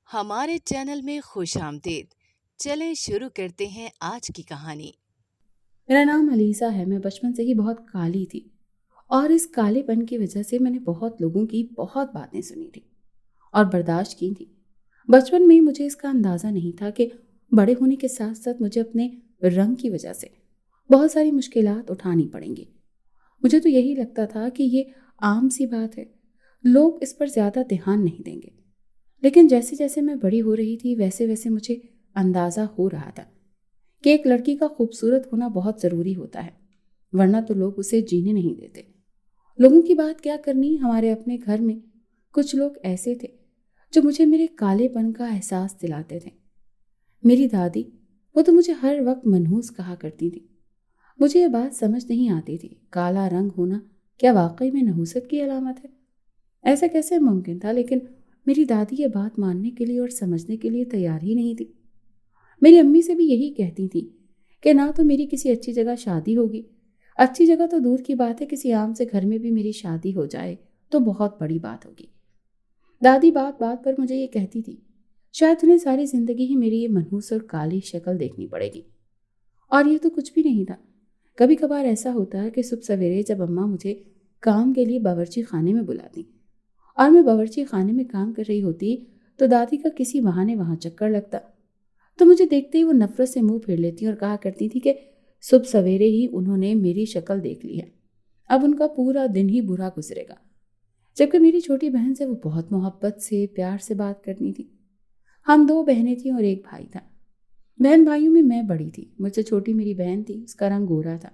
ہمارے چینل میں خوش آمدید۔ چلیں شروع کرتے ہیں آج کی کہانی۔ میرا نام علیزہ ہے۔ میں بچپن سے ہی بہت کالی تھی اور اس کالے پن کی وجہ سے میں نے بہت لوگوں کی بہت باتیں سنی تھی اور برداشت کی تھی۔ بچپن میں مجھے اس کا اندازہ نہیں تھا کہ بڑے ہونے کے ساتھ ساتھ مجھے اپنے رنگ کی وجہ سے بہت ساری مشکلات اٹھانی پڑیں گی۔ مجھے تو یہی لگتا تھا کہ یہ عام سی بات ہے، لوگ اس پر زیادہ دھیان نہیں دیں گے۔ لیکن جیسے جیسے میں بڑی ہو رہی تھی ویسے ویسے مجھے اندازہ ہو رہا تھا کہ ایک لڑکی کا خوبصورت ہونا بہت ضروری ہوتا ہے، ورنہ تو لوگ اسے جینے نہیں دیتے۔ لوگوں کی بات کیا کرنی، ہمارے اپنے گھر میں کچھ لوگ ایسے تھے جو مجھے میرے کالے پن کا احساس دلاتے تھے۔ میری دادی، وہ تو مجھے ہر وقت منحوس کہا کرتی تھی۔ مجھے یہ بات سمجھ نہیں آتی تھی، کالا رنگ ہونا کیا واقعی میں نحوست کی علامت ہے؟ ایسا کیسے ممکن تھا؟ لیکن میری دادی یہ بات ماننے کے لیے اور سمجھنے کے لیے تیار ہی نہیں تھی۔ میری امی سے بھی یہی کہتی تھی کہ نہ تو میری کسی اچھی جگہ شادی ہوگی، اچھی جگہ تو دور کی بات ہے، کسی عام سے گھر میں بھی میری شادی ہو جائے تو بہت بڑی بات ہوگی۔ دادی بات بات پر مجھے یہ کہتی تھی شاید انہیں ساری زندگی ہی میری یہ منحوس اور کالی شکل دیکھنی پڑے گی، اور یہ تو کچھ بھی نہیں تھا۔ کبھی کبھار ایسا ہوتا ہے کہ صبح سویرے جب اماں مجھے کام کے لیے باورچی خانے میں بلاتی اور میں باورچی خانے میں کام کر رہی ہوتی تو دادی کا کسی بہانے وہاں چکر لگتا تو مجھے دیکھتے ہی وہ نفرت سے منہ پھیر لیتی اور کہا کرتی تھی کہ صبح سویرے ہی انہوں نے میری شکل دیکھ لی ہے، اب ان کا پورا دن ہی برا گزرے گا۔ جبکہ میری چھوٹی بہن سے وہ بہت محبت سے پیار سے بات کرنی تھی۔ ہم دو بہنیں تھیں اور ایک بھائی تھا۔ بہن بھائیوں میں میں بڑی تھی، مجھ سے چھوٹی میری بہن تھی، اس کا رنگ گورا تھا۔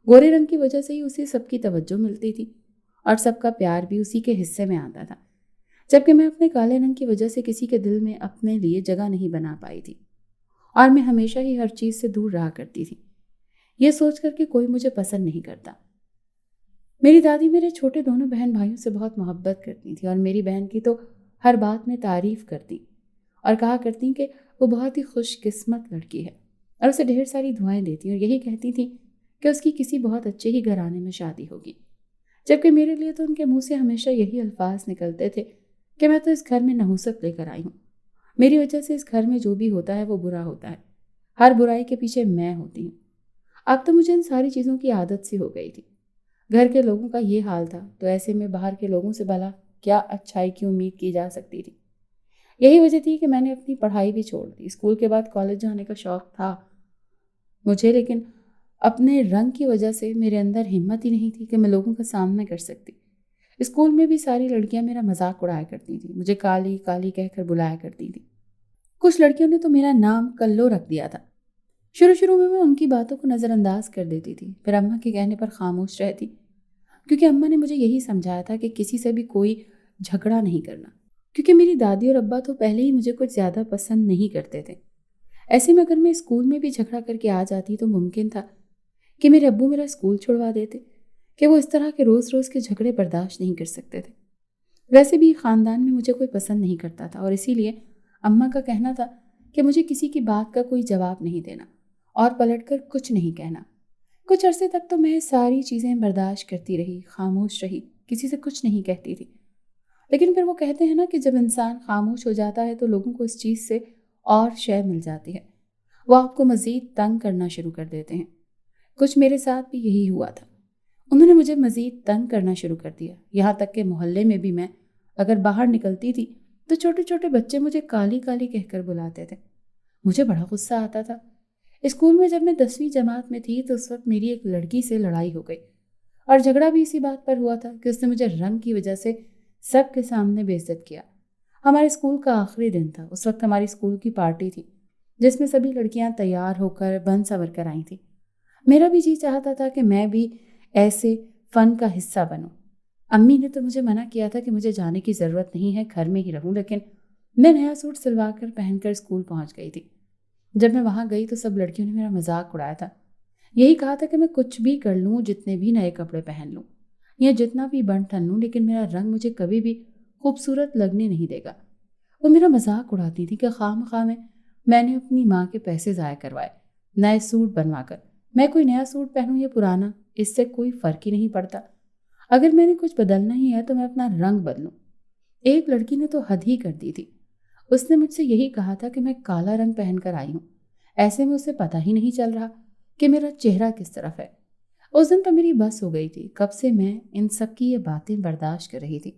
گورے رنگ کی وجہ سے ہی اسے سب کی توجہ ملتی تھی اور سب کا پیار بھی اسی کے حصے میں آتا تھا، جبکہ میں اپنے کالے رنگ کی وجہ سے کسی کے دل میں اپنے لیے جگہ نہیں بنا پائی تھی اور میں ہمیشہ ہی ہر چیز سے دور رہا کرتی تھی، یہ سوچ کر کہ کوئی مجھے پسند نہیں کرتا۔ میری دادی میرے چھوٹے دونوں بہن بھائیوں سے بہت محبت کرتی تھی اور میری بہن کی تو ہر بات میں تعریف کرتی اور کہا کرتی کہ وہ بہت ہی خوش قسمت لڑکی ہے، اور اسے ڈھیر ساری دعائیں دیتی اور یہی کہتی تھی کہ اس کی کسی بہت اچھے ہی گھرانے میں شادی ہوگی۔ جبکہ میرے لیے تو ان کے منہ سے ہمیشہ یہی الفاظ نکلتے تھے کہ میں تو اس گھر میں نحوست لے کر آئی ہوں، میری وجہ سے اس گھر میں جو بھی ہوتا ہے وہ برا ہوتا ہے، ہر برائی کے پیچھے میں ہوتی ہوں۔ اب تو مجھے ان ساری چیزوں کی عادت سی ہو گئی تھی۔ گھر کے لوگوں کا یہ حال تھا تو ایسے میں باہر کے لوگوں سے بھلا کیا اچھائی کی امید کی جا سکتی تھی؟ یہی وجہ تھی کہ میں نے اپنی پڑھائی بھی چھوڑ دی۔ اسکول کے بعد کالج جانے کا شوق تھا مجھے، لیکن اپنے رنگ کی وجہ سے میرے اندر ہمت ہی نہیں تھی کہ میں لوگوں کا سامنا کر سکتی۔ اسکول میں بھی ساری لڑکیاں میرا مذاق اڑایا کرتی تھیں، مجھے کالی کالی کہہ کر بلایا کرتی تھیں۔ کچھ لڑکیوں نے تو میرا نام کلو رکھ دیا تھا۔ شروع میں ان کی باتوں کو نظر انداز کر دیتی تھی، پھر اماں کے کہنے پر خاموش رہتی، کیونکہ اماں نے مجھے یہی سمجھایا تھا کہ کسی سے بھی کوئی جھگڑا نہیں کرنا، کیونکہ میری دادی اور ابا تو پہلے ہی مجھے کچھ زیادہ پسند نہیں کرتے تھے۔ ایسے میں اگر میں اسکول میں بھی جھگڑا کر کے آ جاتی تو ممکن تھا کہ میرے ابو میرا اسکول چھڑوا دیتے، کہ وہ اس طرح کے روز روز کے جھگڑے برداشت نہیں کر سکتے تھے۔ ویسے بھی خاندان میں مجھے کوئی پسند نہیں کرتا تھا اور اسی لیے اماں کا کہنا تھا کہ مجھے کسی کی بات کا کوئی جواب نہیں دینا اور پلٹ کر کچھ نہیں کہنا۔ کچھ عرصے تک تو میں ساری چیزیں برداشت کرتی رہی، خاموش رہی، کسی سے کچھ نہیں کہتی تھی۔ لیکن پھر وہ کہتے ہیں نا کہ جب انسان خاموش ہو جاتا ہے تو لوگوں کو اس چیز سے اور شے مل جاتی ہے، وہ آپ کو مزید تنگ کرنا شروع کر دیتے ہیں۔ کچھ میرے ساتھ بھی یہی ہوا تھا، انہوں نے مجھے مزید تنگ کرنا شروع کر دیا، یہاں تک کہ محلے میں بھی میں اگر باہر نکلتی تھی تو چھوٹے چھوٹے بچے مجھے کالی کالی کہہ کر بلاتے تھے۔ مجھے بڑا غصہ آتا تھا۔ اسکول میں جب میں 10ویں جماعت میں تھی تو اس وقت میری ایک لڑکی سے لڑائی ہو گئی اور جھگڑا بھی اسی بات پر ہوا تھا کہ اس نے مجھے رنگ کی وجہ سے سب کے سامنے بے عزت کیا۔ ہمارے اسکول کا آخری دن تھا، اس وقت ہماری اسکول کی پارٹی تھی جس میں سبھی لڑکیاں تیار ہو کر بن سنور کر آئی تھیں۔ میرا بھی جی چاہتا تھا کہ میں بھی ایسے فن کا حصہ بنوں۔ امی نے تو مجھے منع کیا تھا کہ مجھے جانے کی ضرورت نہیں ہے، گھر میں ہی رہوں، لیکن میں نیا سوٹ سلوا کر پہن کر اسکول پہنچ گئی تھی۔ جب میں وہاں گئی تو سب لڑکیوں نے میرا مذاق اڑایا تھا، یہی کہا تھا کہ میں کچھ بھی کر لوں، جتنے بھی نئے کپڑے پہن لوں یا جتنا بھی بن ٹھن لوں، لیکن میرا رنگ مجھے کبھی بھی خوبصورت لگنے نہیں دے گا۔ وہ میرا مذاق اڑاتی تھی کہ خواہ میں نے اپنی ماں کے پیسے ضائع کروائے نئے سوٹ بنوا کر، میں کوئی نیا سوٹ پہنوں یا پرانا، اس سے کوئی فرق ہی نہیں پڑتا، اگر میں نے کچھ بدلنا ہی ہے تو میں اپنا رنگ بدلوں۔ ایک لڑکی نے تو حد ہی کر دی تھی، اس نے مجھ سے یہی کہا تھا کہ میں کالا رنگ پہن کر آئی ہوں، ایسے میں اسے پتہ ہی نہیں چل رہا کہ میرا چہرہ کس طرف ہے۔ اس دن تو میری بس ہو گئی تھی، کب سے میں ان سب کی یہ باتیں برداشت کر رہی تھی۔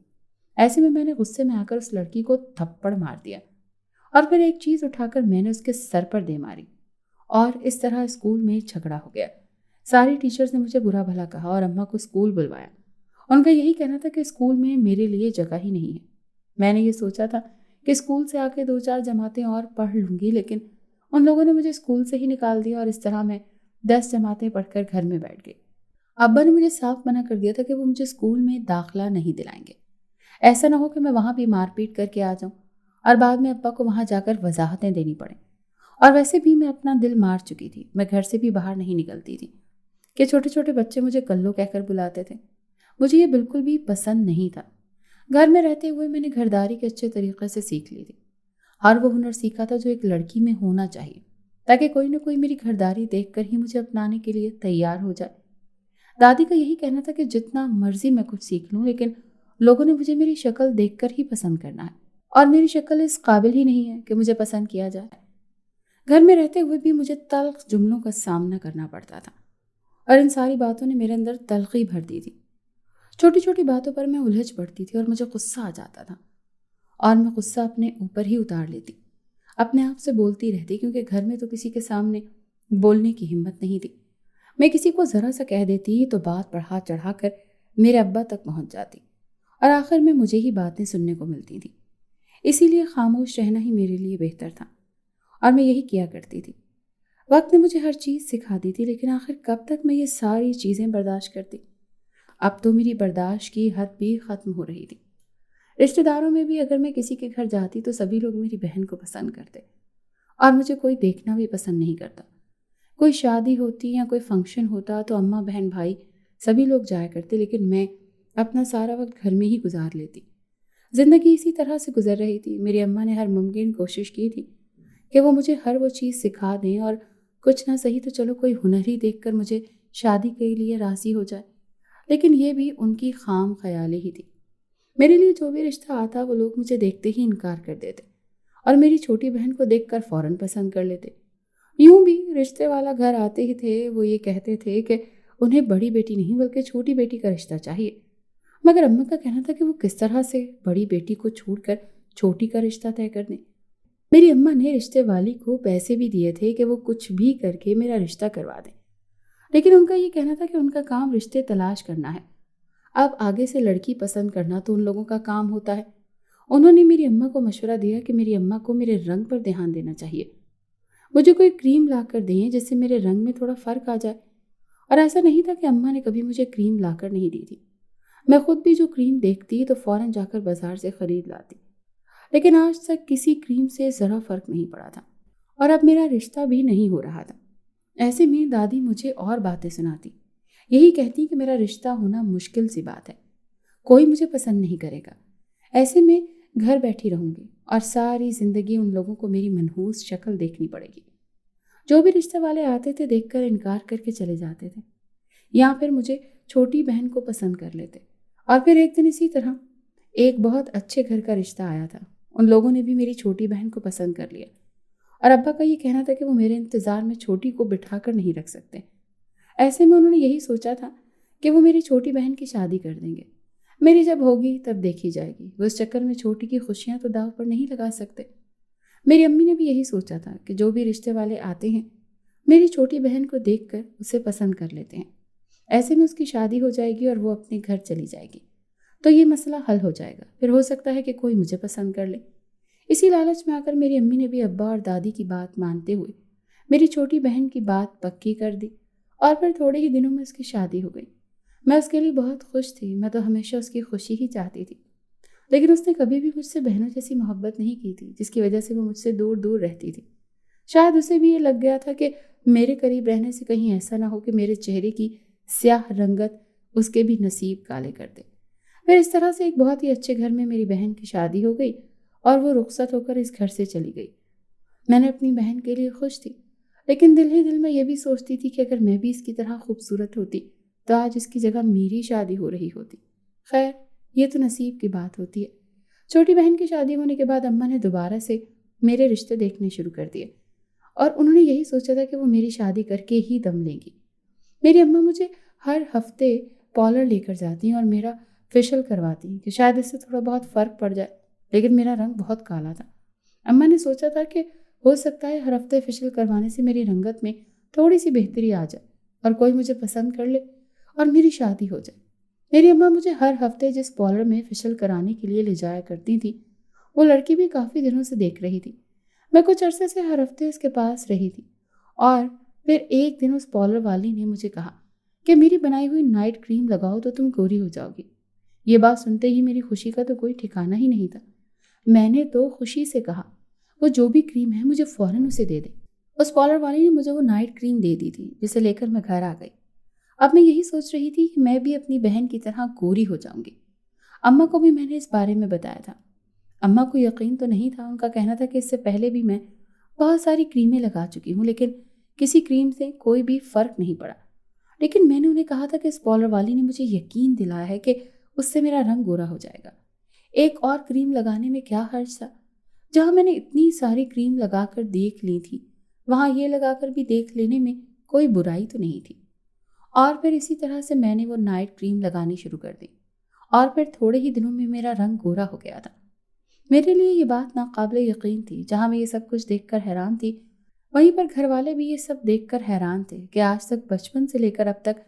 ایسے میں نے غصے میں آ کر اس لڑکی کو تھپڑ مار دیا اور پھر ایک چیز اٹھا کر میں نے اس کے سر پر دے ماری، اور اس طرح اسکول میں جھگڑا ہو گیا۔ ساری ٹیچرز نے مجھے برا بھلا کہا اور اماں کو اسکول بلوایا۔ ان کا یہی کہنا تھا کہ اسکول میں میرے لیے جگہ ہی نہیں ہے۔ میں نے یہ سوچا تھا کہ اسکول سے آ کے 2-4 جماعتیں اور پڑھ لوں گی، لیکن ان لوگوں نے مجھے اسکول سے ہی نکال دیا اور اس طرح میں 10 جماعتیں پڑھ کر گھر میں بیٹھ گئی۔ ابا نے مجھے صاف منع کر دیا تھا کہ وہ مجھے اسکول میں داخلہ نہیں دلائیں گے، ایسا نہ ہو کہ میں وہاں بھی مار پیٹ کر کے آ جاؤں اور بعد میں ابا کو وہاں جا کر وضاحتیں دینی پڑیں۔ اور ویسے بھی میں اپنا دل مار چکی تھی، میں گھر سے بھی باہر نہیں نکلتی تھی کہ چھوٹے چھوٹے بچے مجھے کلو کہہ کر بلاتے تھے۔ مجھے یہ بالکل بھی پسند نہیں تھا۔ گھر میں رہتے ہوئے میں نے گھرداری کے اچھے طریقے سے سیکھ لی تھی، ہر وہ ہنر سیکھا تھا جو ایک لڑکی میں ہونا چاہیے، تاکہ کوئی نہ کوئی میری گھرداری دیکھ کر ہی مجھے اپنانے کے لیے تیار ہو جائے۔ دادی کا یہی کہنا تھا کہ جتنا مرضی میں کچھ سیکھ لوں، لیکن لوگوں نے مجھے میری شکل دیکھ کر ہی پسند کرنا ہے، اور میری شکل اس قابل ہی نہیں ہے کہ مجھے پسند کیا جائے۔ گھر میں رہتے ہوئے بھی مجھے تلخ جملوں کا سامنا کرنا پڑتا تھا، اور ان ساری باتوں نے میرے اندر تلخی بھر دی تھی۔ چھوٹی چھوٹی باتوں پر میں الجھ پڑتی تھی اور مجھے غصہ آ جاتا تھا، اور میں غصہ اپنے اوپر ہی اتار لیتی، اپنے آپ سے بولتی رہتی، کیونکہ گھر میں تو کسی کے سامنے بولنے کی ہمت نہیں تھی۔ میں کسی کو ذرا سا کہہ دیتی تو بات بڑھا چڑھا کر میرے ابا تک پہنچ جاتی، اور آخر میں مجھے ہی باتیں سننے کو ملتی تھیں۔ اسی لیے خاموش رہنا ہی میرے لیے بہتر تھا، اور میں یہی کیا کرتی تھی۔ وقت نے مجھے ہر چیز سکھا دی تھی، لیکن آخر کب تک میں یہ ساری چیزیں برداشت کرتی؟ اب تو میری برداشت کی حد بھی ختم ہو رہی تھی۔ رشتہ داروں میں بھی اگر میں کسی کے گھر جاتی تو سبھی لوگ میری بہن کو پسند کرتے، اور مجھے کوئی دیکھنا بھی پسند نہیں کرتا۔ کوئی شادی ہوتی یا کوئی فنکشن ہوتا تو اماں، بہن، بھائی سبھی لوگ جایا کرتے، لیکن میں اپنا سارا وقت گھر میں ہی گزار لیتی۔ زندگی اسی طرح سے گزر رہی تھی۔ میری اماں نے ہر ممکن کوشش کی تھی کہ وہ مجھے ہر وہ چیز سکھا دیں، اور کچھ نہ صحیح تو چلو کوئی ہنر ہی دیکھ کر مجھے شادی کے لیے راضی ہو جائے، لیکن یہ بھی ان کی خام خیالی ہی تھی۔ میرے لیے جو بھی رشتہ آتا وہ لوگ مجھے دیکھتے ہی انکار کر دیتے، اور میری چھوٹی بہن کو دیکھ کر فوراً پسند کر لیتے۔ یوں بھی رشتے والا گھر آتے ہی تھے وہ یہ کہتے تھے کہ انہیں بڑی بیٹی نہیں بلکہ چھوٹی بیٹی کا رشتہ چاہیے، مگر اماں کا کہنا تھا کہ وہ کس طرح سے بڑی بیٹی کو چھوڑ کر چھوٹی کا رشتہ طے کر دیں۔ میری اماں نے رشتے والی کو پیسے بھی دیے تھے کہ وہ کچھ بھی کر کے میرا رشتہ کروا دیں، لیکن ان کا یہ کہنا تھا کہ ان کا کام رشتے تلاش کرنا ہے، اب آگے سے لڑکی پسند کرنا تو ان لوگوں کا کام ہوتا ہے۔ انہوں نے میری اماں کو مشورہ دیا کہ میری اماں کو میرے رنگ پر دھیان دینا چاہیے، مجھے کوئی کریم لا کر دیں جس سے میرے رنگ میں تھوڑا فرق آ جائے۔ اور ایسا نہیں تھا کہ اماں نے کبھی مجھے کریم لا کر نہیں دی تھی، میں خود بھی جو کریم دیکھتی تو فوراً جا کر بازار سے خرید لاتی، لیکن آج تک کسی کریم سے ذرا فرق نہیں پڑا تھا، اور اب میرا رشتہ بھی نہیں ہو رہا تھا۔ ایسے میں دادی مجھے اور باتیں سناتی، یہی کہتی کہ میرا رشتہ ہونا مشکل سی بات ہے، کوئی مجھے پسند نہیں کرے گا۔ ایسے میں گھر بیٹھی رہوں گی اور ساری زندگی ان لوگوں کو میری منحوس شکل دیکھنی پڑے گی۔ جو بھی رشتے والے آتے تھے دیکھ کر انکار کر کے چلے جاتے تھے، یا پھر مجھے چھوٹی بہن کو پسند کر لیتے۔ اور پھر ایک دن اسی طرح ایک بہت اچھے گھر کا رشتہ آیا تھا، ان لوگوں نے بھی میری چھوٹی بہن کو پسند کر لیا، اور ابا کا یہ کہنا تھا کہ وہ میرے انتظار میں چھوٹی کو بٹھا کر نہیں رکھ سکتے۔ ایسے میں انہوں نے یہی سوچا تھا کہ وہ میری چھوٹی بہن کی شادی کر دیں گے، میری جب ہوگی تب دیکھی جائے گی، وہ اس چکر میں چھوٹی کی خوشیاں تو داؤ پر نہیں لگا سکتے۔ میری امی نے بھی یہی سوچا تھا کہ جو بھی رشتے والے آتے ہیں میری چھوٹی بہن کو دیکھ کر اسے پسند کر لیتے ہیں، ایسے میں اس کی شادی ہو جائے گی اور وہ اپنے گھر چلی جائے گی، تو یہ مسئلہ حل ہو جائے گا، پھر ہو سکتا ہے کہ کوئی مجھے پسند کر لے۔ اسی لالچ میں آ کر میری امی نے بھی ابا اور دادی کی بات مانتے ہوئے میری چھوٹی بہن کی بات پکی کر دی، اور پھر تھوڑے ہی دنوں میں اس کی شادی ہو گئی۔ میں اس کے لیے بہت خوش تھی، میں تو ہمیشہ اس کی خوشی ہی چاہتی تھی، لیکن اس نے کبھی بھی مجھ سے بہنوں جیسی محبت نہیں کی تھی، جس کی وجہ سے وہ مجھ سے دور دور رہتی تھی۔ شاید اسے بھی یہ لگ گیا تھا کہ میرے قریب رہنے سے کہیں ایسا نہ ہو کہ میرے چہرے کی سیاہ رنگت اس کے بھی نصیب کالے کر دے۔ پھر اس طرح سے ایک بہت ہی اچھے گھر میں میری بہن کی شادی ہو گئی، اور وہ رخصت ہو کر اس گھر سے چلی گئی۔ میں نے اپنی بہن کے لیے خوش تھی، لیکن دل ہی دل میں یہ بھی سوچتی تھی کہ اگر میں بھی اس کی طرح خوبصورت ہوتی تو آج اس کی جگہ میری شادی ہو رہی ہوتی۔ خیر، یہ تو نصیب کی بات ہوتی ہے۔ چھوٹی بہن کی شادی ہونے کے بعد اماں نے دوبارہ سے میرے رشتے دیکھنے شروع کر دیے اور انہوں نے یہی سوچا تھا کہ وہ میری شادی کر کے ہی دم لیں گی۔ میری اماں مجھے ہر ہفتے پارلر لے کر جاتی ہیں اور میرا فیشل کرواتی ہیں کہ شاید اس سے تھوڑا بہت فرق پڑ جائے، لیکن میرا رنگ بہت کالا تھا۔ اماں نے سوچا تھا کہ ہو سکتا ہے ہر ہفتے فیشل کروانے سے میری رنگت میں تھوڑی سی بہتری آ جائے اور کوئی مجھے پسند کر لے اور میری شادی ہو جائے۔ میری اماں مجھے ہر ہفتے جس پارلر میں فیشل کرانے کے لیے لے جایا کرتی تھی، وہ لڑکی بھی کافی دنوں سے دیکھ رہی تھی۔ میں کچھ عرصے سے ہر ہفتے اس کے پاس رہی تھی اور پھر ایک دن اس پارلر والی نے مجھے کہا کہ میری بنائی ہوئی نائٹ کریم لگاؤ تو تم گوری ہو جاؤ گی۔ یہ بات سنتے ہی میری خوشی کا تو کوئی ٹھکانہ ہی نہیں تھا۔ میں نے تو خوشی سے کہا وہ جو بھی کریم ہے مجھے فوراً اسے دے دے۔ اس پارلر والی نے مجھے وہ نائٹ کریم دے دی تھی جسے لے کر میں گھر آ گئی۔ اب میں یہی سوچ رہی تھی کہ میں بھی اپنی بہن کی طرح گوری ہو جاؤں گی۔ اماں کو بھی میں نے اس بارے میں بتایا تھا۔ اماں کو یقین تو نہیں تھا، ان کا کہنا تھا کہ اس سے پہلے بھی میں بہت ساری کریمیں لگا چکی ہوں لیکن کسی کریم سے کوئی بھی فرق نہیں پڑا۔ لیکن میں نے انہیں کہا تھا کہ اس پارلر والی نے مجھے یقین دلایا ہے کہ اس سے میرا رنگ گورا ہو جائے گا۔ ایک اور کریم لگانے میں کیا حرج تھا؟ جہاں میں نے اتنی ساری کریم لگا کر دیکھ لی تھی، وہاں یہ لگا کر بھی دیکھ لینے میں کوئی برائی تو نہیں تھی۔ اور پھر اسی طرح سے میں نے وہ نائٹ کریم لگانی شروع کر دی اور پھر تھوڑے ہی دنوں میں میرا رنگ گورا ہو گیا تھا۔ میرے لیے یہ بات ناقابل یقین تھی۔ جہاں میں یہ سب کچھ دیکھ کر حیران تھی، وہیں پر گھر والے بھی یہ سب دیکھ کر حیران تھے کہ آج تک بچپن سے لے کر اب تک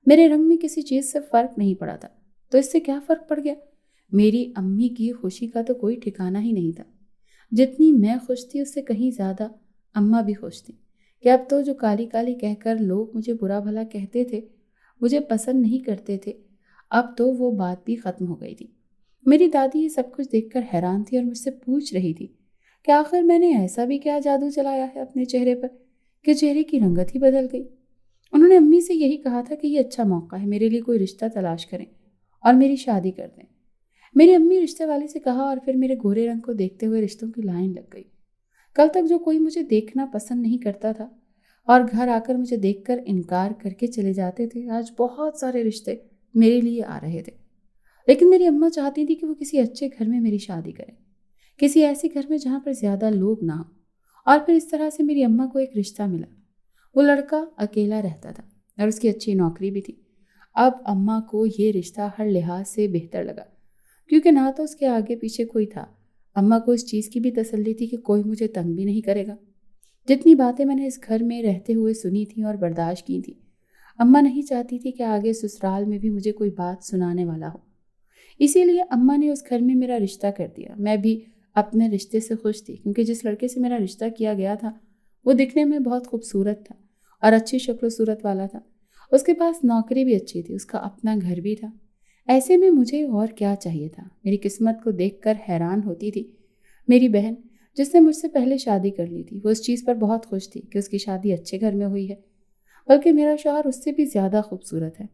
میرے رنگ میں کسی چیز سے فرق نہیں پڑا تھا، تو اس سے کیا فرق پڑ گیا؟ میری امی کی خوشی کا تو کوئی ٹھکانہ ہی نہیں تھا۔ جتنی میں خوش تھی اس سے کہیں زیادہ اماں بھی خوش تھی کہ اب تو جو کالی کالی کہہ کر لوگ مجھے برا بھلا کہتے تھے، مجھے پسند نہیں کرتے تھے، اب تو وہ بات بھی ختم ہو گئی تھی۔ میری دادی یہ سب کچھ دیکھ کر حیران تھی اور مجھ سے پوچھ رہی تھی کہ آخر میں نے ایسا بھی کیا جادو چلایا ہے اپنے چہرے پر کہ چہرے کی رنگت ہی بدل گئی۔ انہوں نے امی سے یہی کہا تھا کہ یہ اچھا موقع ہے، میرے لیے کوئی رشتہ تلاش کریں اور میری شادی کر دیں۔ میری امی رشتے والے سے کہا اور پھر میرے گورے رنگ کو دیکھتے ہوئے رشتوں کی لائن لگ گئی۔ کل تک جو کوئی مجھے دیکھنا پسند نہیں کرتا تھا اور گھر آ کر مجھے دیکھ کر انکار کر کے چلے جاتے تھے، آج بہت سارے رشتے میرے لیے آ رہے تھے۔ لیکن میری اماں چاہتی تھی کہ وہ کسی اچھے گھر میں میری شادی کریں، کسی ایسے گھر میں جہاں پر زیادہ لوگ نہ ہوں۔ اور پھر اس طرح سے میری اماں کو ایک رشتہ ملا۔ وہ لڑکا اکیلا رہتا تھا اور اس کی اچھی نوکری بھی تھی۔ اب اماں کو یہ رشتہ ہر لحاظ سے بہتر لگا کیونکہ نہ تو اس کے آگے پیچھے کوئی تھا۔ اماں کو اس چیز کی بھی تسلی تھی کہ کوئی مجھے تنگ بھی نہیں کرے گا۔ جتنی باتیں میں نے اس گھر میں رہتے ہوئے سنی تھیں اور برداشت کی تھیں، اماں نہیں چاہتی تھی کہ آگے سسرال میں بھی مجھے کوئی بات سنانے والا ہو۔ اسی لیے اماں نے اس گھر میں میرا رشتہ کر دیا۔ میں بھی اپنے رشتے سے خوش تھی کیونکہ جس لڑکے سے میرا رشتہ کیا گیا تھا وہ دکھنے میں بہت خوبصورت تھا اور اچھی شکل و صورت والا تھا۔ اس کے پاس نوکری بھی اچھی تھی، اس کا اپنا گھر بھی تھا۔ ایسے میں مجھے اور کیا چاہیے تھا؟ میری قسمت کو دیکھ کر حیران ہوتی تھی۔ میری بہن جس نے مجھ سے پہلے شادی کر لی تھی، وہ اس چیز پر بہت خوش تھی کہ اس کی شادی اچھے گھر میں ہوئی ہے، بلکہ میرا شوہر اس سے بھی زیادہ خوبصورت ہے،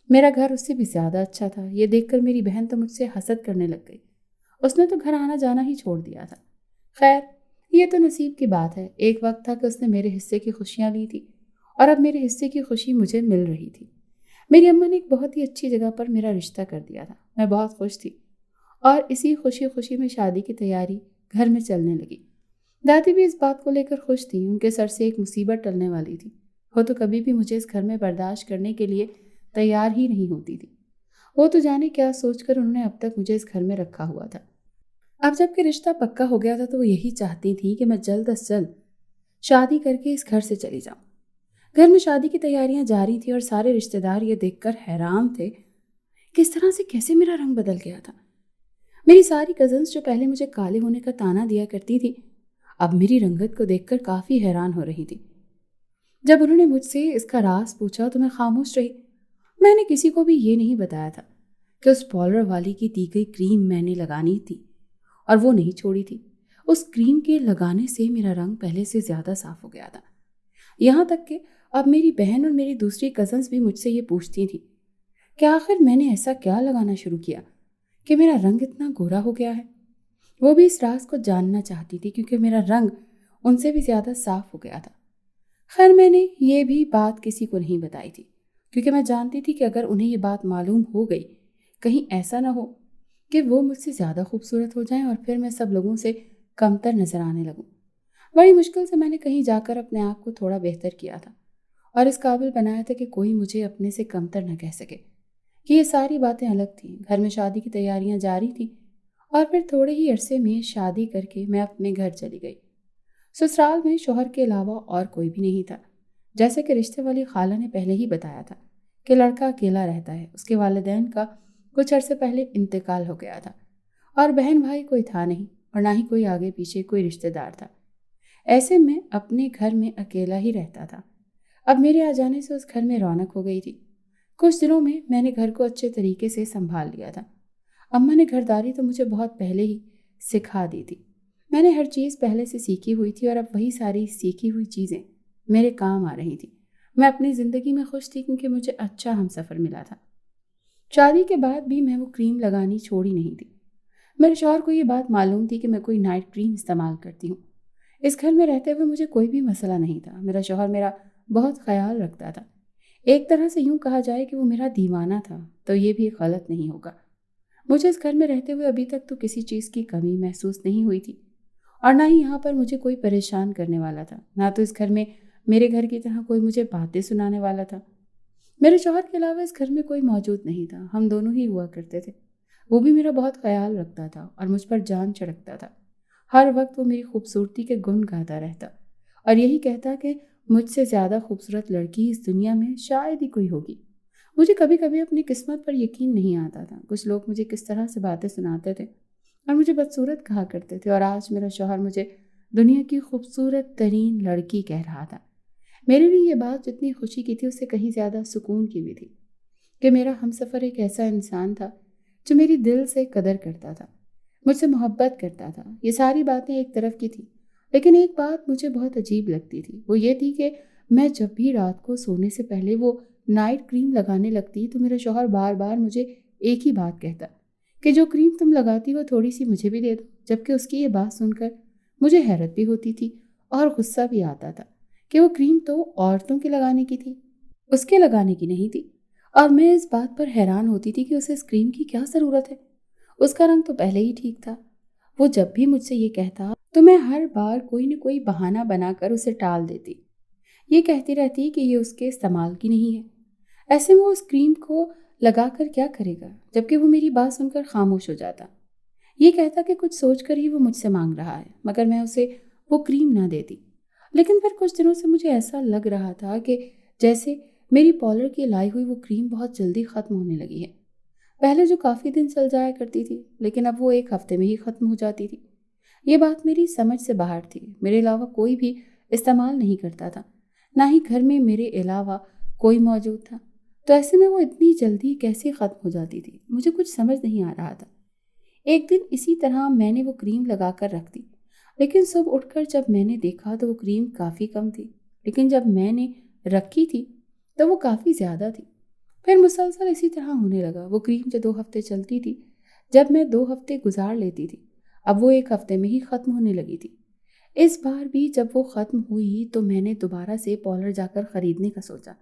میرا گھر اس سے بھی زیادہ اچھا تھا۔ یہ دیکھ کر میری بہن تو مجھ سے حسد کرنے لگ گئی۔ اس نے تو گھر آنا جانا ہی چھوڑ دیا تھا۔ خیر، یہ تو نصیب کی بات ہے۔ ایک وقت تھا کہ اس نے میرے حصے کی خوشیاں لی تھی اور اب میرے حصے کی خوشی مجھے مل رہی تھی۔ میری اماں نے ایک بہت ہی اچھی جگہ پر میرا رشتہ کر دیا تھا۔ میں بہت خوش تھی اور اسی خوشی خوشی میں شادی کی تیاری گھر میں چلنے لگی۔ دادی بھی اس بات کو لے کر خوش تھی۔ ان کے سر سے ایک مصیبت ٹلنے والی تھی۔ وہ تو کبھی بھی مجھے اس گھر میں برداشت کرنے کے لیے تیار ہی نہیں ہوتی تھی۔ وہ تو جانے کیا سوچ کر انہوں نے اب تک مجھے اس گھر میں رکھا ہوا تھا۔ اب جب کہ رشتہ پکا ہو گیا تھا تو وہ یہی چاہتی تھی کہ میں جلد از جلد شادی کر کے اس گھر سے چلی جاؤں۔ گھر میں شادی کی تیاریاں جاری تھیں اور سارے رشتہ دار یہ دیکھ کر حیران تھے کہ اس طرح سے کیسے میرا رنگ بدل گیا تھا۔ میری ساری کزنز جو پہلے مجھے کالے ہونے کا طعنہ دیا کرتی تھی، اب میری رنگت کو دیکھ کر کافی حیران ہو رہی تھی۔ جب انہوں نے مجھ سے اس کا راز پوچھا تو میں خاموش رہی۔ میں نے کسی کو بھی یہ نہیں بتایا تھا کہ اس پارلر والی کی دی گئی کریم میں نے لگانی تھی اور وہ نہیں چھوڑی تھی۔ اس کریم کے لگانے سے میرا رنگ پہلے سے زیادہ صاف ہو گیا تھا، یہاں تک کہ اب میری بہن اور میری دوسری کزنز بھی مجھ سے یہ پوچھتی تھی کہ آخر میں نے ایسا کیا لگانا شروع کیا کہ میرا رنگ اتنا گورا ہو گیا ہے۔ وہ بھی اس راز کو جاننا چاہتی تھی کیونکہ میرا رنگ ان سے بھی زیادہ صاف ہو گیا تھا۔ خیر، میں نے یہ بھی بات کسی کو نہیں بتائی تھی کیونکہ میں جانتی تھی کہ اگر انہیں یہ بات معلوم ہو گئی، کہیں ایسا نہ ہو کہ وہ مجھ سے زیادہ خوبصورت ہو جائیں اور پھر میں سب لوگوں سے کمتر نظر آنے لگوں۔ بڑی مشکل سے میں نے کہیں جا کر اپنے آپ کو تھوڑا بہتر کیا تھا اور اس قابل بنایا تھا کہ کوئی مجھے اپنے سے کمتر نہ کہہ سکے۔ کہ یہ ساری باتیں الگ تھیں، گھر میں شادی کی تیاریاں جاری تھیں اور پھر تھوڑے ہی عرصے میں شادی کر کے میں اپنے گھر چلی گئی۔ سسرال میں شوہر کے علاوہ اور کوئی بھی نہیں تھا، جیسے کہ رشتے والی خالہ نے پہلے ہی بتایا تھا کہ لڑکا اکیلا رہتا ہے، اس کے والدین کا کچھ عرصے پہلے انتقال ہو گیا تھا اور بہن بھائی کوئی تھا نہیں اور نہ ہی کوئی آگے پیچھے کوئی رشتہ دار تھا۔ ایسے میں اپنے گھر میں اکیلا ہی رہتا تھا۔ اب میرے آ جانے سے اس گھر میں رونق ہو گئی تھی۔ کچھ دنوں میں نے گھر کو اچھے طریقے سے سنبھال لیا تھا۔ اماں نے گھرداری تو مجھے بہت پہلے ہی سکھا دی تھی۔ میں نے ہر چیز پہلے سے سیکھی ہوئی تھی اور اب وہی ساری سیکھی ہوئی چیزیں میرے کام آ رہی تھیں۔ میں اپنی زندگی میں خوش تھی کیونکہ مجھے اچھا ہمسفر ملا تھا۔ شادی کے بعد بھی میں وہ کریم لگانی چھوڑی نہیں تھی۔ میرے شوہر کو یہ بات معلوم تھی کہ میں کوئی نائٹ کریم استعمال کرتی ہوں۔ اس گھر میں رہتے ہوئے مجھے کوئی بھی مسئلہ نہیں تھا۔ میرا شوہر میرا بہت خیال رکھتا تھا۔ ایک طرح سے یوں کہا جائے کہ وہ میرا دیوانہ تھا تو یہ بھی غلط نہیں ہوگا۔ مجھے اس گھر میں رہتے ہوئے ابھی تک تو کسی چیز کی کمی محسوس نہیں ہوئی تھی اور نہ ہی یہاں پر مجھے کوئی پریشان کرنے والا تھا، نہ تو اس گھر میں میرے گھر کی طرح کوئی مجھے باتیں سنانے والا تھا۔ میرے شوہر کے علاوہ اس گھر میں کوئی موجود نہیں تھا، ہم دونوں ہی ہوا کرتے تھے۔ وہ بھی میرا بہت خیال رکھتا تھا اور مجھ پر جان چھڑکتا تھا۔ ہر وقت وہ میری خوبصورتی کے گن گاتا رہتا اور یہی کہتا کہ مجھ سے زیادہ خوبصورت لڑکی اس دنیا میں شاید ہی کوئی ہوگی۔ مجھے کبھی کبھی اپنی قسمت پر یقین نہیں آتا تھا۔ کچھ لوگ مجھے کس طرح سے باتیں سناتے تھے اور مجھے بدصورت کہا کرتے تھے، اور آج میرا شوہر مجھے دنیا کی خوبصورت ترین لڑکی کہہ رہا تھا۔ میرے لیے یہ بات جتنی خوشی کی تھی اس سے کہیں زیادہ سکون کی بھی تھی کہ میرا ہمسفر ایک ایسا انسان تھا جو میری دل سے قدر کرتا تھا، مجھ سے محبت کرتا تھا۔ یہ ساری باتیں ایک طرف کی تھیں، لیکن ایک بات مجھے بہت عجیب لگتی تھی، وہ یہ تھی کہ میں جب بھی رات کو سونے سے پہلے وہ نائٹ کریم لگانے لگتی تو میرا شوہر بار بار مجھے ایک ہی بات کہتا کہ جو کریم تم لگاتی وہ تھوڑی سی مجھے بھی دے دو، جبکہ اس کی یہ بات سن کر مجھے حیرت بھی ہوتی تھی اور غصہ بھی آتا تھا کہ وہ کریم تو عورتوں کے لگانے کی تھی، اس کے لگانے کی نہیں تھی، اور میں اس بات پر حیران ہوتی تھی کہ اسے اس کریم کی کیا ضرورت ہے۔ اس کا رنگ تو پہلے ہی ٹھیک تھا۔ وہ جب بھی مجھ سے یہ کہتا تو میں ہر بار کوئی نہ کوئی بہانہ بنا کر اسے ٹال دیتی، یہ کہتی رہتی کہ یہ اس کے استعمال کی نہیں ہے۔ ایسے میں وہ اس کریم کو لگا کر کیا کرے گا، جبکہ وہ میری بات سن کر خاموش ہو جاتا، یہ کہتا کہ کچھ سوچ کر ہی وہ مجھ سے مانگ رہا ہے، مگر میں اسے وہ کریم نہ دیتی۔ لیکن پھر کچھ دنوں سے مجھے ایسا لگ رہا تھا کہ جیسے میری پارلر کی لائی ہوئی وہ کریم بہت جلدی ختم ہونے لگی ہے۔ پہلے جو کافی دن چل جایا کرتی تھی، لیکن اب وہ ایک ہفتے میں ہی ختم ہو جاتی تھی۔ یہ بات میری سمجھ سے باہر تھی۔ میرے علاوہ کوئی بھی استعمال نہیں کرتا تھا، نہ ہی گھر میں میرے علاوہ کوئی موجود تھا، تو ایسے میں وہ اتنی جلدی کیسے ختم ہو جاتی تھی، مجھے کچھ سمجھ نہیں آ رہا تھا۔ ایک دن اسی طرح میں نے وہ کریم لگا کر رکھ دی، لیکن صبح اٹھ کر جب میں نے دیکھا تو وہ کریم کافی کم تھی، لیکن جب میں نے رکھی تھی تو وہ کافی زیادہ تھی۔ پھر مسلسل اسی طرح ہونے لگا۔ وہ کریم جو 2 ہفتے چلتی تھی، جب میں 2 ہفتے گزار لیتی تھی، اب وہ 1 ہفتے میں ہی ختم ہونے لگی تھی۔ اس بار بھی جب وہ ختم ہوئی تو میں نے دوبارہ سے پارلر جا کر خریدنے کا سوچا۔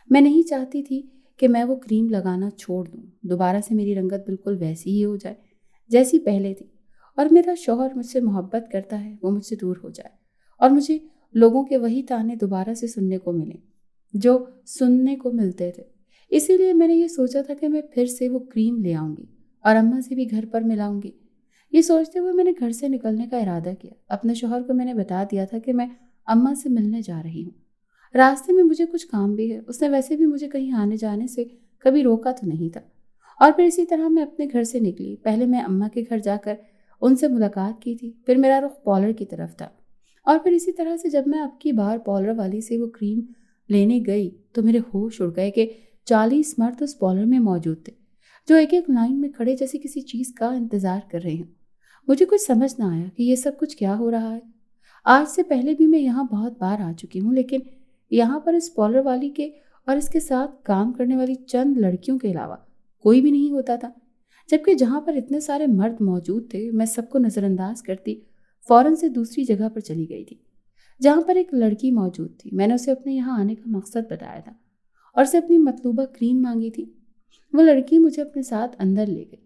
میں نہیں چاہتی تھی کہ میں وہ کریم لگانا چھوڑ دوں، دوبارہ سے میری رنگت بالکل ویسی ہی ہو جائے جیسی پہلے تھی، اور میرا شوہر مجھ سے محبت کرتا ہے وہ مجھ سے دور ہو جائے اور مجھے لوگوں کے وہی تانے دوبارہ سے سننے کو ملیں جو سننے کو ملتے تھے۔ اسی لیے میں نے یہ سوچا تھا کہ میں پھر سے وہ کریم لے آؤں گی اور اماں سے بھی گھر پر ملاؤں گی۔ یہ سوچتے ہوئے میں نے گھر سے نکلنے کا ارادہ کیا۔ اپنے شوہر کو میں نے بتا دیا تھا کہ میں اماں سے ملنے جا رہی ہوں۔ راستے میں مجھے کچھ کام بھی ہے، اس نے ویسے بھی مجھے کہیں آنے جانے سے کبھی روکا تو نہیں تھا۔ اور پھر اسی طرح میں اپنے گھر سے نکلی۔ پہلے میں اماں کے گھر جا کر ان سے ملاقات کی تھی، پھر میرا رخ پارلر کی طرف تھا، اور پھر اسی طرح سے جب میں اب کی بار پارلر والی سے وہ کریم لینے گئی تو میرے ہوش اڑ گئے کہ 40 مرد اس پارلر میں موجود تھے جو ایک ایک لائن میں کھڑے جیسے کسی چیز کا انتظار کر رہے ہیں۔ مجھے کچھ سمجھ نہ آیا کہ یہ سب کچھ کیا ہو رہا ہے۔ آج سے پہلے بھی میں یہاں بہت بار آ چکی ہوں، لیکن یہاں پر اس پارلر والی کے اور اس کے ساتھ کام کرنے والی چند لڑکیوں کے علاوہ کوئی بھی نہیں ہوتا تھا، جبکہ جہاں پر اتنے سارے مرد موجود تھے میں سب کو نظر انداز کرتی فوراً سے دوسری جگہ پر چلی گئی تھی جہاں پر ایک لڑکی موجود تھی۔ میں نے اسے اپنے یہاں آنے کا مقصد بتایا تھا اور اسے اپنی مطلوبہ کریم مانگی تھی۔ وہ لڑکی مجھے اپنے ساتھ اندر لے گئی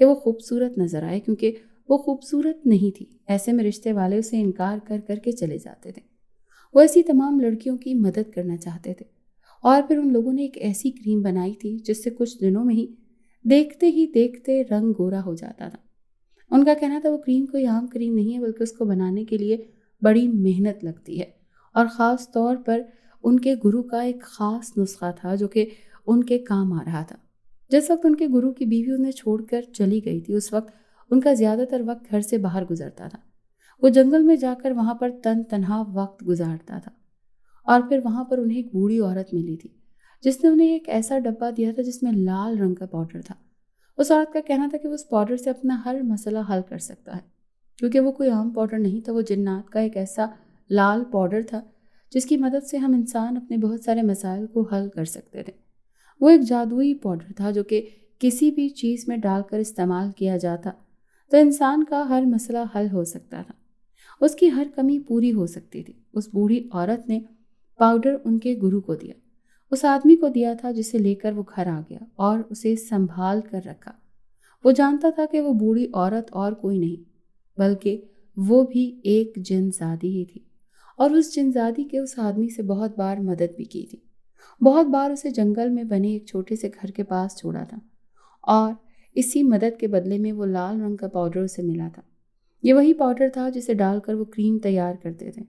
کہ وہ خوبصورت نظر آئے، کیونکہ وہ خوبصورت نہیں تھی۔ ایسے میں رشتے والے اسے انکار کر کر کے چلے جاتے تھے۔ وہ ایسی تمام لڑکیوں کی مدد کرنا چاہتے تھے، اور پھر ان لوگوں نے ایک ایسی کریم بنائی تھی جس سے کچھ دنوں میں ہی دیکھتے رنگ گورا ہو جاتا تھا۔ ان کا کہنا تھا وہ کریم کوئی عام کریم نہیں ہے، بلکہ اس کو بنانے کے لیے بڑی محنت لگتی ہے، اور خاص طور پر ان کے گرو کا ایک خاص نسخہ تھا جو کہ ان کے کام آ رہا تھا۔ جس وقت ان کے گرو کی بیوی انہیں چھوڑ کر چلی گئی تھی، اس وقت ان کا زیادہ تر وقت گھر سے باہر گزرتا تھا۔ وہ جنگل میں جا کر وہاں پر تنہا وقت گزارتا تھا، اور پھر وہاں پر انہیں ایک بوڑھی عورت ملی تھی جس نے انہیں ایک ایسا ڈبہ دیا تھا جس میں لال رنگ کا پاؤڈر تھا۔ اس عورت کا کہنا تھا کہ وہ اس پاؤڈر سے اپنا ہر مسئلہ حل کر سکتا ہے، کیونکہ وہ کوئی عام پاؤڈر نہیں تھا، وہ جنات کا ایک ایسا لال پاؤڈر تھا جس کی مدد سے ہم انسان اپنے بہت سارے مسائل کو حل کر سکتے تھے۔ وہ ایک جادوئی پاؤڈر تھا جو کہ کسی بھی چیز میں ڈال کر استعمال کیا جاتا تو انسان کا ہر مسئلہ حل ہو سکتا تھا، اس کی ہر کمی پوری ہو سکتی تھی۔ اس بوڑھی عورت نے پاؤڈر ان کے گرو کو دیا، اس آدمی کو دیا تھا جسے لے کر وہ گھر آ گیا اور اسے سنبھال کر رکھا۔ وہ جانتا تھا کہ وہ بوڑھی عورت اور کوئی نہیں بلکہ وہ بھی ایک جن زادی ہی تھی، اور اس جن زادی کے اس آدمی سے بہت بار مدد بھی کی تھی۔ بہت بار اسے جنگل میں بنے ایک چھوٹے سے گھر کے پاس چھوڑا تھا، اور اسی مدد کے بدلے میں وہ لال رنگ کا پاؤڈر اسے ملا تھا۔ یہ وہی پاؤڈر تھا جسے ڈال کر وہ کریم تیار کرتے تھے۔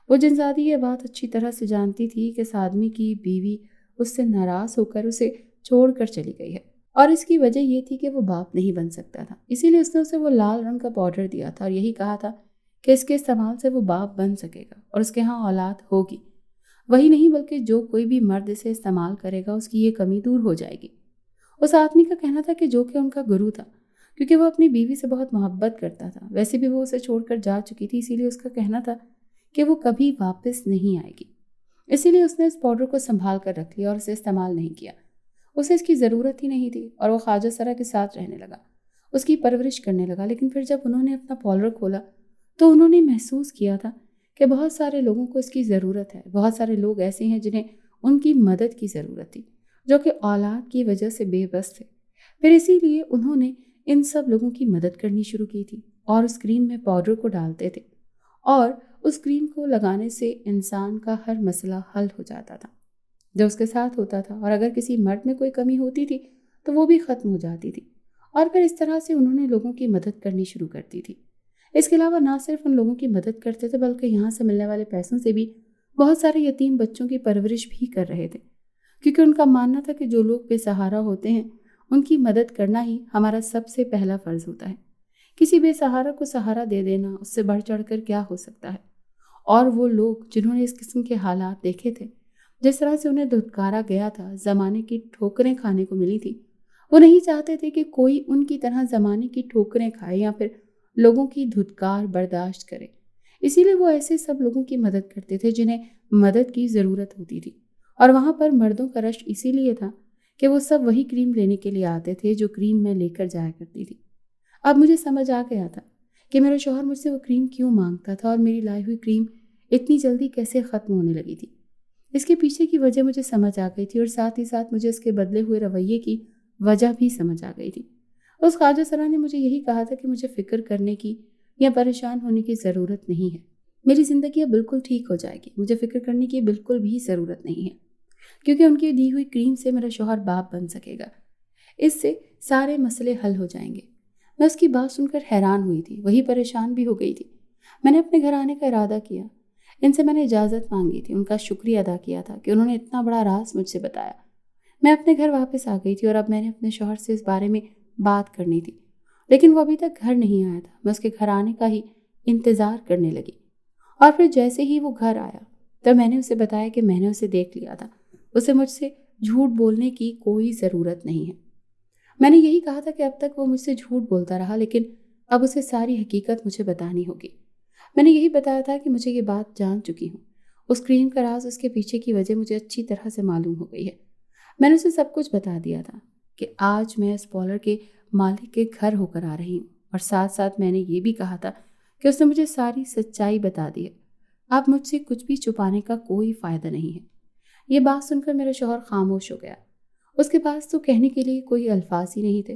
وہ جنزادی یہ بات اچھی طرح سے جانتی تھی کہ اس آدمی کی بیوی اس سے ناراض ہو کر اسے چھوڑ کر چلی گئی ہے، اور اس کی وجہ یہ تھی کہ وہ باپ نہیں بن سکتا تھا، اسی لیے اس نے اسے وہ لال رنگ کا پاؤڈر دیا تھا، اور یہی کہا تھا کہ اس کے استعمال سے وہ باپ بن سکے گا اور اس کے ہاں اولاد ہوگی۔ وہی نہیں بلکہ جو کوئی بھی مرد اسے استعمال کرے گا اس کی یہ کمی دور ہو جائے گی۔ اس آدمی کا کہنا تھا کہ جو کہ ان کا گرو تھا، کیونکہ وہ اپنی بیوی سے بہت محبت کرتا تھا، ویسے بھی وہ اسے چھوڑ کر جا چکی تھی، اسی لیے اس کا کہنا تھا کہ وہ کبھی واپس نہیں آئے گی۔ اسی لیے اس نے اس پاؤڈر کو سنبھال کر رکھ لیا اور اسے استعمال نہیں کیا۔ اسے اس کی ضرورت ہی نہیں تھی، اور وہ خواجہ سرا کے ساتھ رہنے لگا، اس کی پرورش کرنے لگا۔ لیکن پھر جب انہوں نے اپنا پاؤڈر کھولا تو انہوں نے محسوس کیا تھا کہ بہت سارے لوگوں کو اس کی ضرورت ہے، بہت سارے لوگ ایسے ہیں جنہیں ان کی مدد کی ضرورت تھی، جو کہ اولاد کی وجہ سے بے بس تھے۔ پھر اسی لیے انہوں نے ان سب لوگوں کی مدد کرنی شروع کی تھی، اور اس کریم میں پاؤڈر کو ڈالتے تھے، اور اس کریم کو لگانے سے انسان کا ہر مسئلہ حل ہو جاتا تھا جو اس کے ساتھ ہوتا تھا، اور اگر کسی مرد میں کوئی کمی ہوتی تھی تو وہ بھی ختم ہو جاتی تھی۔ اور پھر اس طرح سے انہوں نے لوگوں کی مدد کرنی شروع کر دی تھی۔ اس کے علاوہ نہ صرف ان لوگوں کی مدد کرتے تھے بلکہ یہاں سے ملنے والے پیسوں سے بھی بہت سارے یتیم بچوں کی پرورش بھی کر رہے تھے، کیونکہ ان کا ماننا تھا کہ جو لوگ بے سہارا ہوتے ہیں ان کی مدد کرنا ہی ہمارا سب سے پہلا فرض ہوتا ہے۔ کسی بے سہارا کو سہارا دے دینا اس سے بڑھ چڑھ کر کیا ہو سکتا ہے؟ اور وہ لوگ جنہوں نے اس قسم کے حالات دیکھے تھے، جس طرح سے انہیں دھتکارا گیا تھا، زمانے کی ٹھوکریں کھانے کو ملی تھی، وہ نہیں چاہتے تھے کہ کوئی ان کی طرح زمانے کی ٹھوکریں کھائے یا پھر لوگوں کی دھتکار برداشت کرے۔ اسی لیے وہ ایسے سب لوگوں کی مدد کرتے تھے جنہیں مدد کی ضرورت ہوتی تھی، اور وہاں پر مردوں کا رش اسی لیے تھا کہ وہ سب وہی کریم لینے کے لیے آتے تھے جو کریم میں لے کر جایا کرتی تھی۔ اب مجھے سمجھ آ گیا تھا کہ میرا شوہر مجھ سے وہ کریم کیوں مانگتا تھا، اور میری لائی ہوئی کریم اتنی جلدی کیسے ختم ہونے لگی تھی۔ اس کے پیچھے کی وجہ مجھے سمجھ آ گئی تھی، اور ساتھ ہی ساتھ مجھے اس کے بدلے ہوئے رویے کی وجہ بھی سمجھ آ گئی تھی۔ اس خواجہ سرا نے مجھے یہی کہا تھا کہ مجھے فکر کرنے کی یا پریشان ہونے کی ضرورت نہیں ہے، میری زندگی اب بالکل ٹھیک ہو جائے گی، مجھے فکر کرنے کی بالکل بھی ضرورت نہیں ہے، کیونکہ ان کی دی ہوئی کریم سے میرا شوہر باپ بن سکے گا، اس سے سارے مسئلے حل ہو جائیں گے۔ میں اس کی بات سن کر حیران ہوئی تھی، وہی پریشان بھی ہو گئی تھی۔ میں نے اپنے گھر آنے کا ارادہ کیا، ان سے میں نے اجازت مانگی تھی، ان کا شکریہ ادا کیا تھا کہ انہوں نے اتنا بڑا راز مجھ سے بتایا۔ میں اپنے گھر واپس آ گئی تھی، اور اب میں نے اپنے شوہر سے اس بارے میں بات کرنی تھی، لیکن وہ ابھی تک گھر نہیں آیا تھا۔ میں اس کے گھر آنے کا ہی انتظار کرنے لگی، اور پھر جیسے ہی وہ گھر آیا تو میں نے اسے بتایا کہ میں نے اسے دیکھ لیا تھا، اسے مجھ سے جھوٹ بولنے کی کوئی ضرورت نہیں ہے۔ میں نے یہی کہا تھا کہ اب تک وہ مجھ سے جھوٹ بولتا رہا، لیکن اب اسے ساری حقیقت مجھے بتانی ہوگی۔ میں نے یہی بتایا تھا کہ مجھے یہ بات جان چکی ہوں، اس کریم کا راز، اس کے پیچھے کی وجہ مجھے اچھی طرح سے معلوم ہو گئی ہے۔ میں نے اسے سب کچھ بتا دیا تھا کہ آج میں اس پارلر کے مالک کے گھر ہو کر آ رہی ہوں، اور ساتھ ساتھ میں نے یہ بھی کہا تھا کہ اس نے مجھے ساری سچائی بتا دی ہے، اب مجھ سے کچھ بھی چھپانے کا کوئی فائدہ نہیں ہے۔ یہ بات سن کر میرا شوہر خاموش ہو گیا، اس کے پاس تو کہنے کے لیے کوئی الفاظ ہی نہیں تھے۔